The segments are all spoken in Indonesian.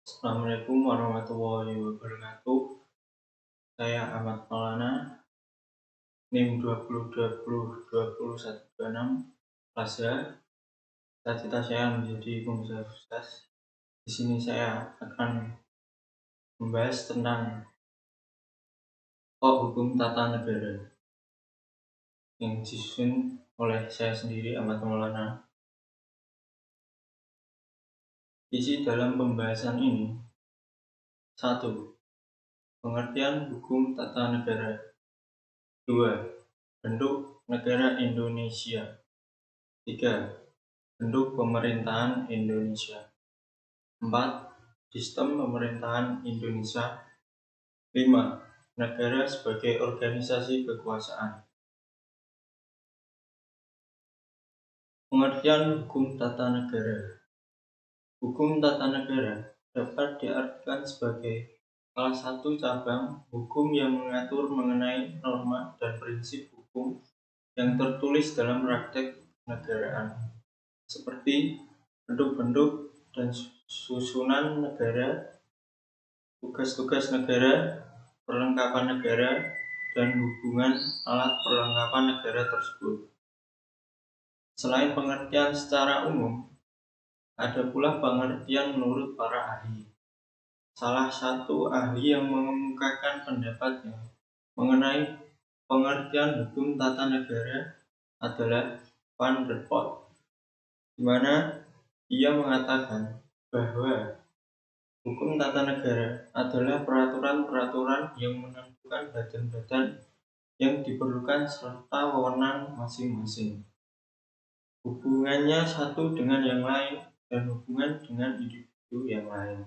Assalamualaikum warahmatullahi wabarakatuh. Saya Ahmad Maulana, NIM 2020-202126, kelas A. Cita-cita saya menjadi pengusaha sukses. Di sini saya akan membahas tentang hukum tata negara yang disusun oleh saya sendiri, Ahmad Maulana. Isi dalam pembahasan ini: 1. Pengertian hukum tata negara. 2. Bentuk negara Indonesia. 3. Bentuk pemerintahan Indonesia. 4. Sistem pemerintahan Indonesia. 5. Negara sebagai organisasi kekuasaan. Pengertian hukum tata negara. Hukum tata negara dapat diartikan sebagai salah satu cabang hukum yang mengatur mengenai norma dan prinsip hukum yang tertulis dalam praktek kenegaraan, seperti bentuk-bentuk dan susunan negara, tugas-tugas negara, perlengkapan negara, dan hubungan alat perlengkapan negara tersebut. Selain pengertian secara umum, ada pula pengertian menurut para ahli. Salah satu ahli yang mengemukakan pendapatnya mengenai pengertian hukum tata negara adalah Van der Pot, di mana ia mengatakan bahwa hukum tata negara adalah peraturan-peraturan yang menentukan badan-badan yang diperlukan serta wewenang masing-masing, hubungannya satu dengan yang lain, dan hubungan dengan individu yang lain.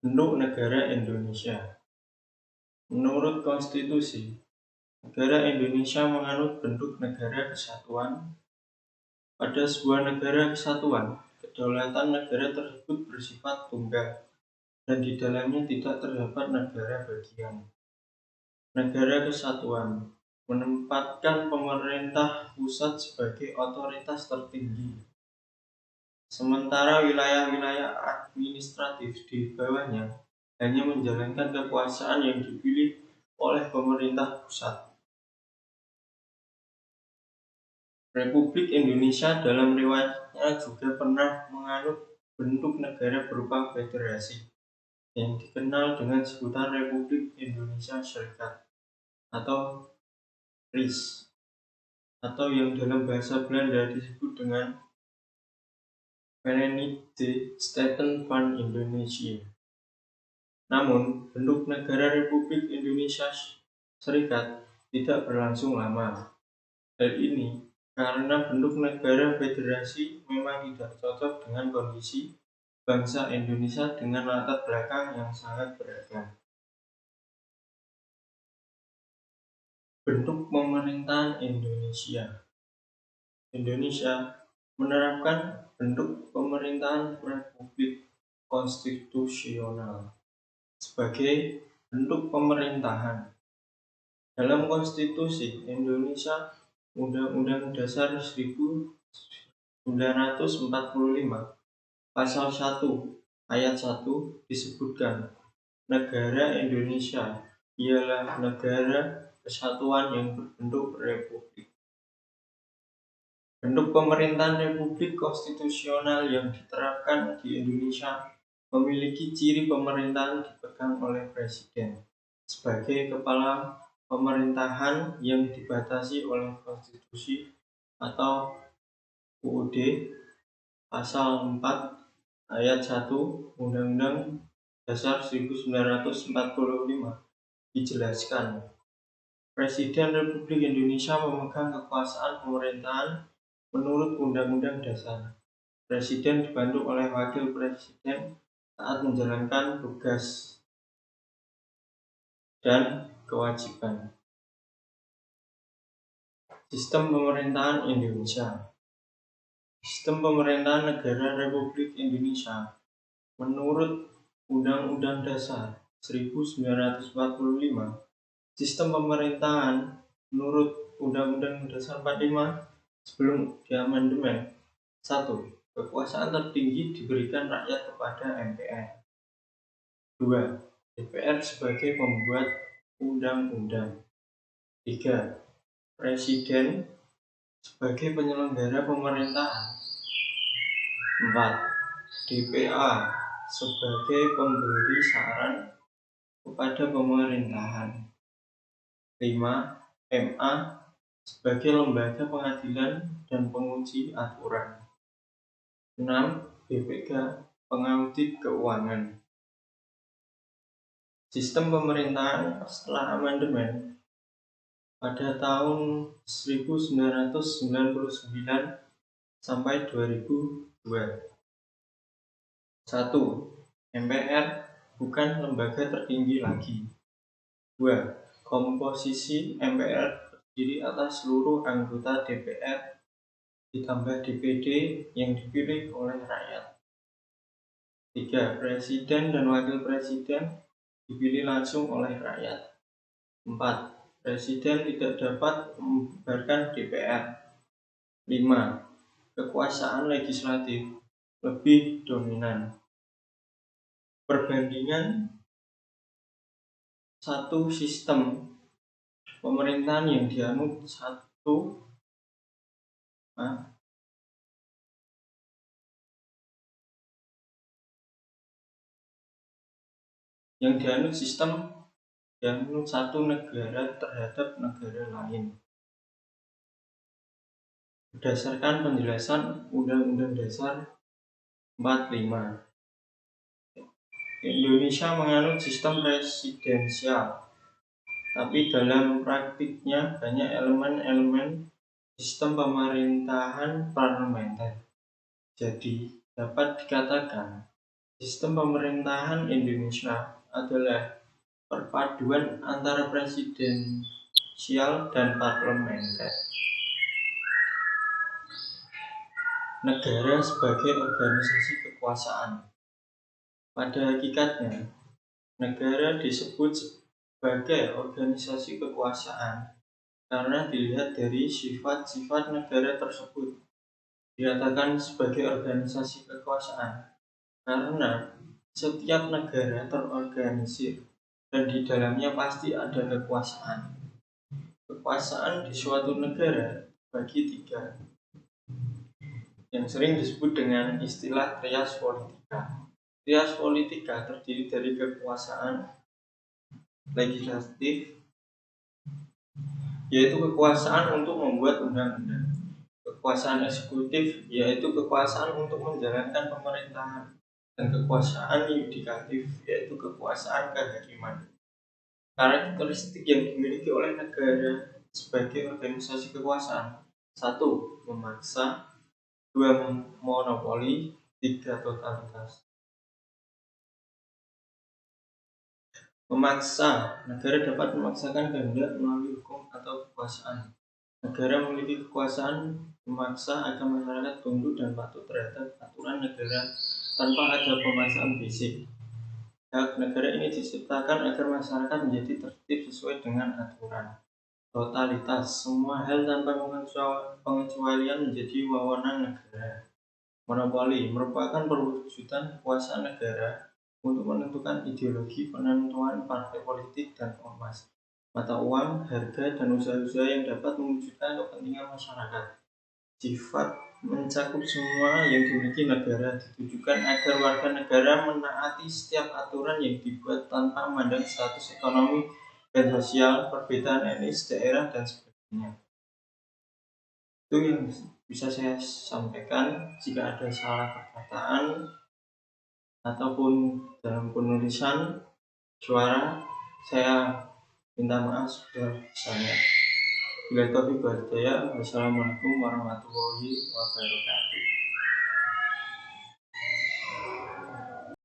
Bentuk negara Indonesia. Menurut konstitusi, negara Indonesia menganut bentuk negara kesatuan. Pada sebuah negara kesatuan, kedaulatan negara tersebut bersifat tunggal, dan di dalamnya tidak terdapat negara bagian. Negara kesatuan menempatkan pemerintah pusat sebagai otoritas tertinggi, sementara wilayah-wilayah administratif di bawahnya hanya menjalankan kekuasaan yang dipilih oleh pemerintah pusat. Republik Indonesia dalam riwayatnya juga pernah menganut bentuk negara berupa federasi yang dikenal dengan sebutan Republik Indonesia Serikat atau RIS, atau yang dalam bahasa Belanda disebut dengan Verenigde Staten van Indonesia. Namun, bentuk negara Republik Indonesia Serikat tidak berlangsung lama. Hal ini karena bentuk negara federasi memang tidak cocok dengan kondisi bangsa Indonesia dengan latar belakang yang sangat beragam. Bentuk pemerintahan Indonesia. Indonesia menerapkan bentuk pemerintahan republik konstitusional sebagai bentuk pemerintahan. Dalam konstitusi Indonesia, Undang-Undang Dasar 1945 Pasal 1 Ayat 1 disebutkan, negara Indonesia ialah negara kesatuan yang berbentuk republik. Bentuk pemerintahan republik konstitusional yang diterapkan di Indonesia memiliki ciri pemerintahan dipegang oleh presiden sebagai kepala pemerintahan yang dibatasi oleh konstitusi atau UUD Pasal 4 Ayat 1 Undang-Undang Dasar 1945 dijelaskan, Presiden Republik Indonesia memegang kekuasaan pemerintahan menurut Undang-Undang Dasar. Presiden dibantu oleh Wakil Presiden saat menjalankan tugas dan kewajiban. Sistem pemerintahan Indonesia. Sistem pemerintahan negara Republik Indonesia menurut Undang-Undang Dasar 1945. Sistem pemerintahan menurut Undang-Undang Dasar 45 sebelum diamandemen. 1. Kekuasaan tertinggi diberikan rakyat kepada MPR. 2. DPR sebagai pembuat undang-undang. 3. Presiden sebagai penyelenggara pemerintahan. 4. DPA sebagai pemberi saran kepada pemerintahan. 5. MA sebagai lembaga pengadilan dan penguji aturan. 6. BPK pengaudit keuangan. Sistem pemerintahan setelah amandemen pada tahun 1999 sampai 2002. 1. MPR bukan lembaga tertinggi lagi. 2. Komposisi MPR terdiri atas seluruh anggota DPR ditambah DPD yang dipilih oleh rakyat. 3. Presiden dan wakil presiden dipilih langsung oleh rakyat. 4. Presiden tidak dapat membubarkan DPR. 5. Kekuasaan legislatif lebih dominan. Perbandingan satu sistem pemerintahan yang dianut satu negara terhadap negara lain. Berdasarkan penjelasan Undang-Undang Dasar 45, Indonesia menganut sistem presidensial, tapi dalam praktiknya banyak elemen-elemen sistem pemerintahan parlementer. Jadi, dapat dikatakan sistem pemerintahan Indonesia adalah perpaduan antara presidensial dan parlementer. Negara sebagai organisasi kekuasaan. Pada hakikatnya, negara disebut sebagai organisasi kekuasaan karena dilihat dari sifat-sifat negara tersebut. Dikatakan sebagai organisasi kekuasaan karena setiap negara terorganisir dan di dalamnya pasti ada kekuasaan. Kekuasaan di suatu negara bagi 3, yang sering disebut dengan istilah trias politika. Trias politika terdiri dari kekuasaan legislatif, yaitu kekuasaan untuk membuat undang-undang. Kekuasaan eksekutif, yaitu kekuasaan untuk menjalankan pemerintahan. Dan kekuasaan yudikatif, yaitu kekuasaan kehakiman. Karakteristik yang dimiliki oleh negara sebagai organisasi kekuasaan. 1. Memaksa. 2. Monopoli. 3. Totalitas. Memaksa. Negara dapat memaksakan kehendak melalui hukum atau kekuasaan. Negara memiliki kekuasaan memaksa agar masyarakat tunduk dan patuh terhadap aturan negara tanpa ada pemaksaan fisik. Hak negara ini diciptakan agar masyarakat menjadi tertib sesuai dengan aturan. Totalitas. Semua hal tanpa pengecualian menjadi wewenang negara. Monopoli merupakan perwujudan kekuasaan negara untuk menentukan ideologi, penentuan partai politik dan ormas, mata uang, harga, dan usaha-usaha yang dapat mewujudkan kepentingan masyarakat. Sifat mencakup semua yang dimiliki negara, ditujukan agar warga negara menaati setiap aturan yang dibuat tanpa memandang status ekonomi dan sosial, perbedaan etnis, daerah, dan sebagainya. Itu yang bisa saya sampaikan. Jika ada salah perkataan ataupun dalam penulisan suara, saya minta maaf sebesar-besarnya. Bila taufiq wal hidayah. Wassalamualaikum warahmatullahi wabarakatuh.